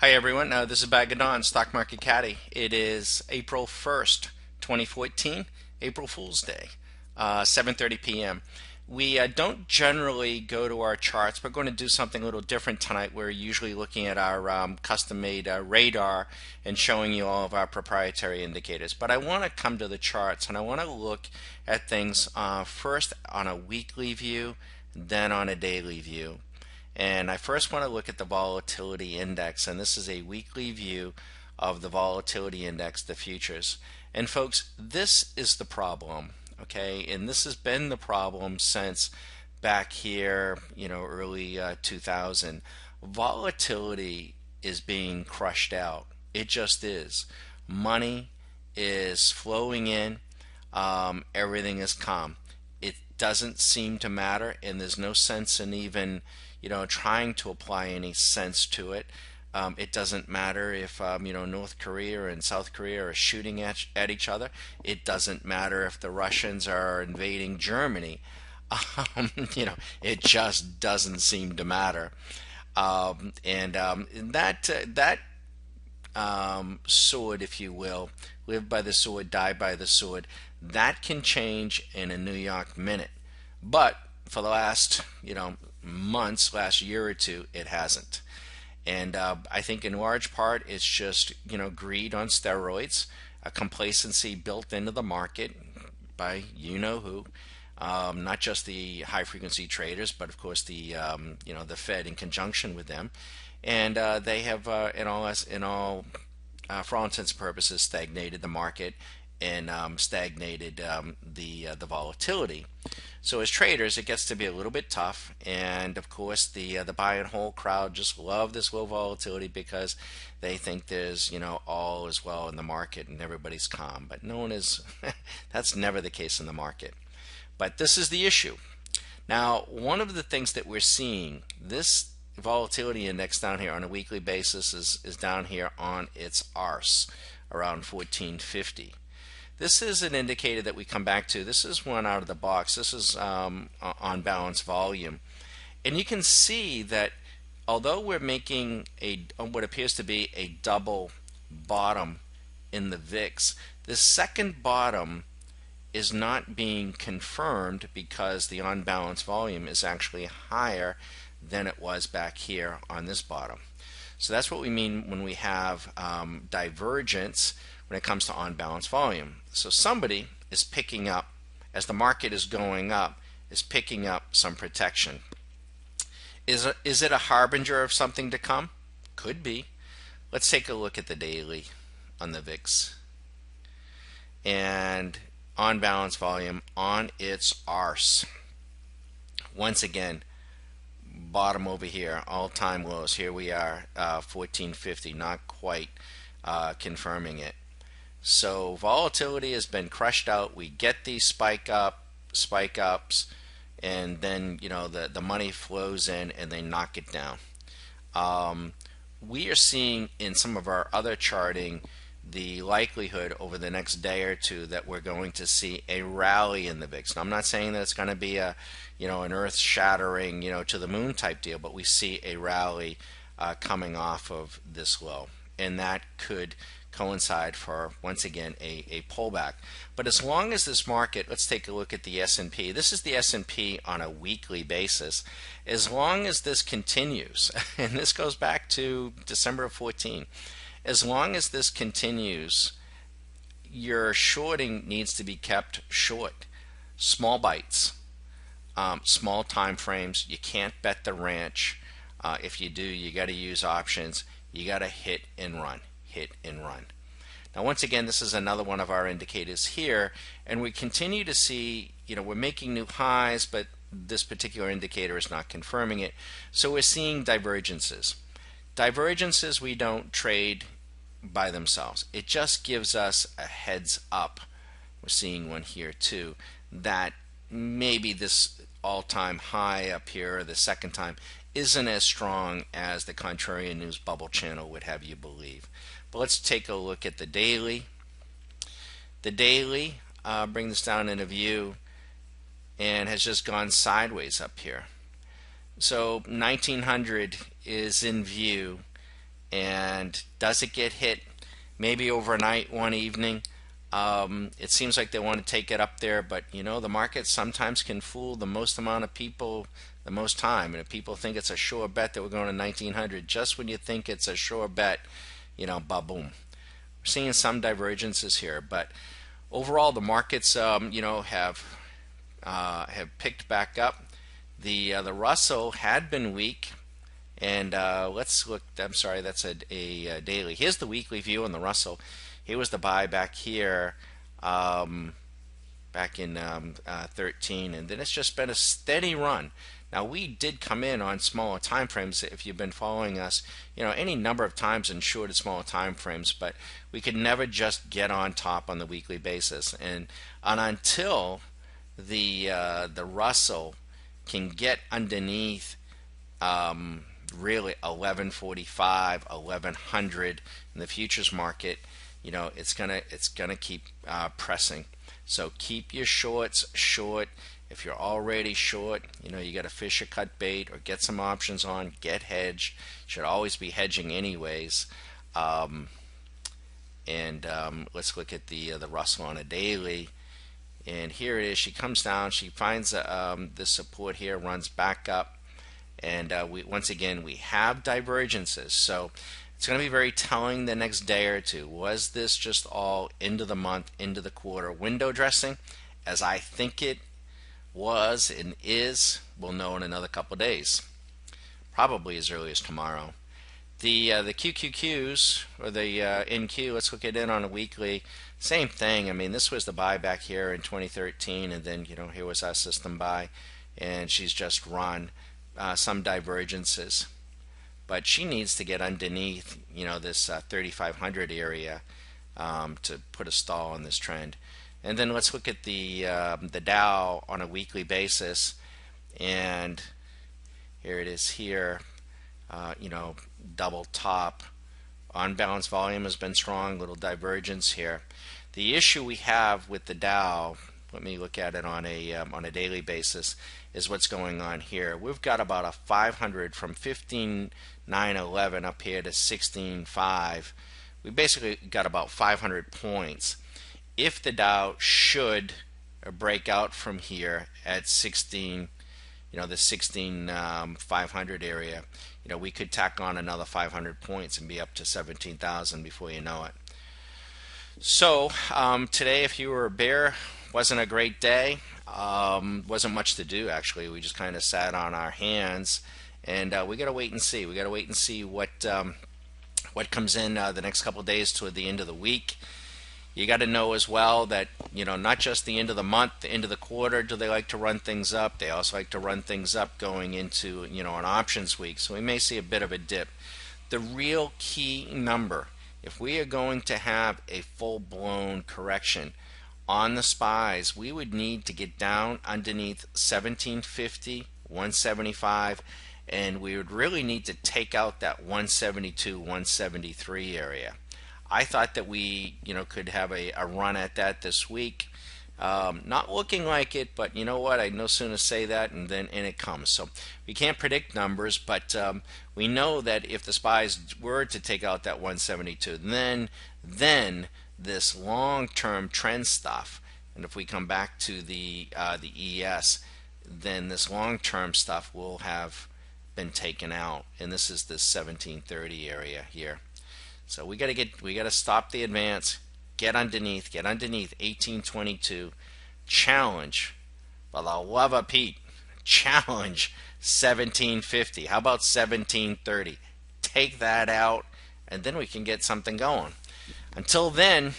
Hi everyone, this is Bag of Dawn, Stock Market Caddy. It is April 1st, 2014, April Fool's Day, 7:30 p.m. We don't generally go to our charts. We're going to do something a little different tonight. We're usually looking at our custom-made radar and showing you all of our proprietary indicators. But I want to come to the charts and I want to look at things first on a weekly view, then on a daily view. And I first want to look at the volatility index, and this is a weekly view of the volatility index, the futures. And folks, this is the problem, okay? And this has been the problem since back here, early 2000. Volatility is being crushed out. It just is. Money is flowing in. Everything is calm. It doesn't seem to matter, and there's no sense in even trying to apply any sense to it. It doesn't matter if North Korea and South Korea are shooting at each other. It doesn't matter if the Russians are invading Germany. It just doesn't seem to matter. That sword, if you will, live by the sword, die by the sword, that can change in a New York minute. But for the last, months, last year or two, it hasn't. And I think in large part it's just, greed on steroids, a complacency built into the market by you know who. Not just the high frequency traders, but of course the Fed in conjunction with them, and they have for all intents and purposes stagnated the market and stagnated the volatility. So as traders, it gets to be a little bit tough, and of course the buy and hold crowd just love this low volatility because they think there's all is well in the market and everybody's calm. But no one is. That's never the case in the market. But this is the issue. Now, one of the things that we're seeing, this volatility index down here on a weekly basis is down here on its arse around 1450. This is an indicator that we come back to. This is one out of the box. This is on balance volume. And you can see that although we're making what appears to be a double bottom in the VIX, the second bottom is not being confirmed because the on balance volume is actually higher than it was back here on this bottom. So that's what we mean when we have divergence when it comes to on balance volume. So somebody is picking up, as the market is going up, is picking up some protection. Is it a harbinger of something to come? Could be. Let's take a look at the daily on the VIX. And on balance volume on its arse. Once again, bottom over here, all-time lows. Here we are, 1450, not quite confirming it. So volatility has been crushed out. We get these spike ups, and then the money flows in and they knock it down. We are seeing in some of our other charting the likelihood over the next day or two that we're going to see a rally in the VIX. Now, I'm not saying that it's going to be an earth-shattering, to the moon type deal, but we see a rally coming off of this low, and that could coincide for, once again, a pullback. But as long as this market, let's take a look at the S&P. This is the S&P on a weekly basis. As long as this continues, and this goes back to December of 14, as long as this continues, your shorting needs to be kept short. Small bites, small time frames. You can't bet the ranch. If you do, you got to use options. You got to hit and run. Hit and run. Now, once again, this is another one of our indicators here, and we continue to see, we're making new highs, but this particular indicator is not confirming it. So we're seeing divergences. Divergences we don't trade by themselves. It just gives us a heads up. We're seeing one here too, that maybe this all-time high up here, the second time, isn't as strong as the Contrarian News Bubble channel would have you believe. But let's take a look at the daily. The daily, bring this down in a view, and has just gone sideways up here. So 1900 is in view, And does it get hit maybe overnight one evening? It seems like they want to take it up there, but the market sometimes can fool the most amount of people the most time. And if people think it's a sure bet that we're going to 1900, just when you think it's a sure bet, ba-boom. We're seeing some divergences here, but overall the markets, have picked back up. The Russell had been weak, and let's look. I'm sorry, that's a daily. Here's the weekly view on the Russell. Here was the buy back here, back in 13, and then it's just been a steady run. Now we did come in on smaller time frames if you've been following us, any number of times in short and smaller time frames, but we could never just get on top on the weekly basis, and until the Russell can get underneath really 1145, 1100 in the futures market, it's gonna keep pressing. So keep your shorts short. If you're already short, you got to fish or cut bait or get some options on. Get hedged. Should always be hedging anyways. And let's look at the Russell on a daily. And here it is. She comes down. She finds this support here, runs back up, and once again we have divergences. So it's going to be very telling the next day or two. Was this just all into the month, into the quarter window dressing, as I think it was and is? We'll know in another couple of days, probably as early as tomorrow. The QQQs, or the NQ, let's look at it on a weekly. Same thing. I mean, this was the buyback here in 2013, and then here was our system buy, and she's just run some divergences. But she needs to get underneath, this 3,500 area to put a stall on this trend. And then let's look at the Dow on a weekly basis, and here it is here. Double top. On balance volume has been strong, little divergence here. The issue we have with the Dow, let me look at it on a daily basis, is what's going on here. We've got about a 500 from 15,911 up here to 16,5. We basically got about 500 points. If the Dow should break out from here at 16, the 16,500 area, we could tack on another 500 points and be up to 17,000 before you know it. So today, if you were a bear, wasn't a great day. Wasn't much to do, actually. We just kind of sat on our hands, and we got to wait and see. We got to wait and see what comes in the next couple of days toward the end of the week. You got to know as well that not just the end of the month, the end of the quarter do they like to run things up. They also like to run things up going into an options week. So we may see a bit of a dip. The real key number, if we are going to have a full-blown correction on the SPYs, we would need to get down underneath 1750, 175, and we would really need to take out that 172, 173 area. I thought that we could have a run at that this week. Not looking like it, but you know what? I'd no sooner say that and then it comes. So we can't predict numbers, but we know that if the SPYs were to take out that 172, then this long-term trend stuff, and if we come back to the ES, then this long-term stuff will have been taken out, and this is this 1730 area here. So we got to stop the advance, get underneath 1822, challenge, for the love of Pete, challenge 1750. How about 1730? Take that out, and then we can get something going. Until then,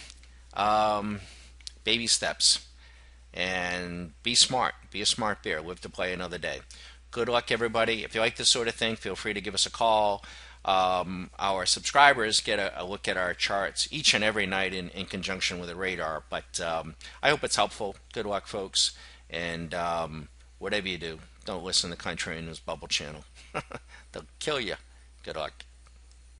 baby steps, and be smart. Be a smart bear. Live to play another day. Good luck, everybody. If you like this sort of thing, feel free to give us a call. Our subscribers get a look at our charts each and every night in conjunction with a radar. But I hope it's helpful. Good luck, folks. And whatever you do, don't listen to Country News Bubble Channel. They'll kill you. Good luck.